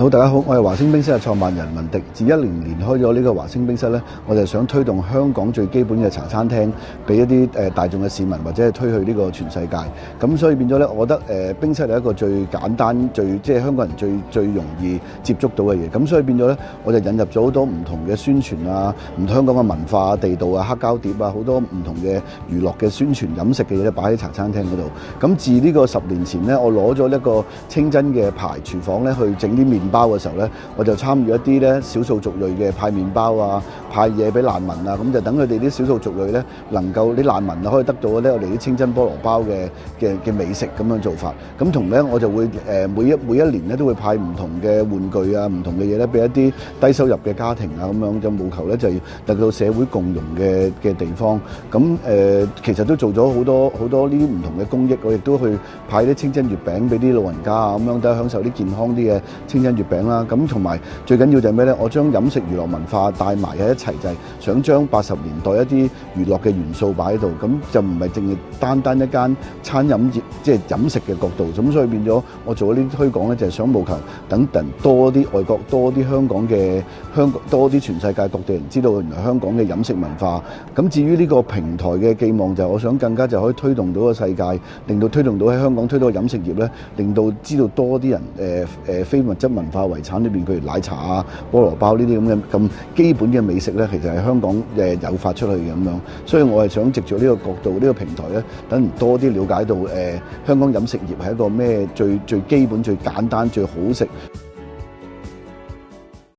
好，大家好，我係華星冰室嘅創辦人文迪。自10年開咗呢個華星冰室咧，我就想推動香港最基本嘅茶餐廳，俾一啲大眾嘅市民或者係推去呢個全世界。咁所以變咗咧，我覺得冰室係一個最簡單、即係香港人最容易接觸到嘅嘢。咁所以變咗咧，我就引入咗好多唔同嘅宣傳啊，唔同香港嘅文化、地道啊、黑膠碟啊，好多唔同嘅娛樂嘅宣傳飲食嘅嘢咧，擺喺茶餐廳嗰度。咁自呢個10年前咧，我攞咗一個清真嘅牌廚房咧，去整啲麵包嘅時候咧，我就參與一啲咧少數族裔嘅派麵包啊、派嘢俾難民啊，咁就等佢哋啲少數族裔咧能夠啲難民啊可以得到咧我哋啲清真菠蘿包嘅美食咁樣做法。咁同咧我就會每一年咧都會派唔同嘅玩具啊、唔同嘅嘢咧俾一啲低收入嘅家庭啊，咁樣就務求咧就係達到社會共融嘅地方。咁其實都做咗好多呢啲唔同嘅公益，我亦都去派啲清真月餅俾啲老人家啊，咁樣都享受啲健康啲嘅清真月餅啦。咁同埋最緊要就係咩咧？我將飲食娛樂文化帶埋喺一齊，就係想將80年代一啲娛樂嘅元素擺喺度。咁就唔係淨係單一間餐飲業，即係飲食嘅角度。咁所以變咗我做咗呢啲推廣咧，就係想務求等多啲外國、多啲香港多啲全世界各地人知道原來香港嘅飲食文化。咁至於呢個平台嘅寄望就係我想更加就可以推動到個世界，推動到喺香港推動個飲食業咧，令到知道多啲人非物質文化遺產裏邊，譬如奶茶啊、菠蘿包呢啲咁基本嘅美食咧，其實係香港誘發出去嘅咁樣。所以我係想藉住呢個角度、呢個平台咧，等人多啲了解到香港飲食業係一個咩最基本、最簡單、最好食。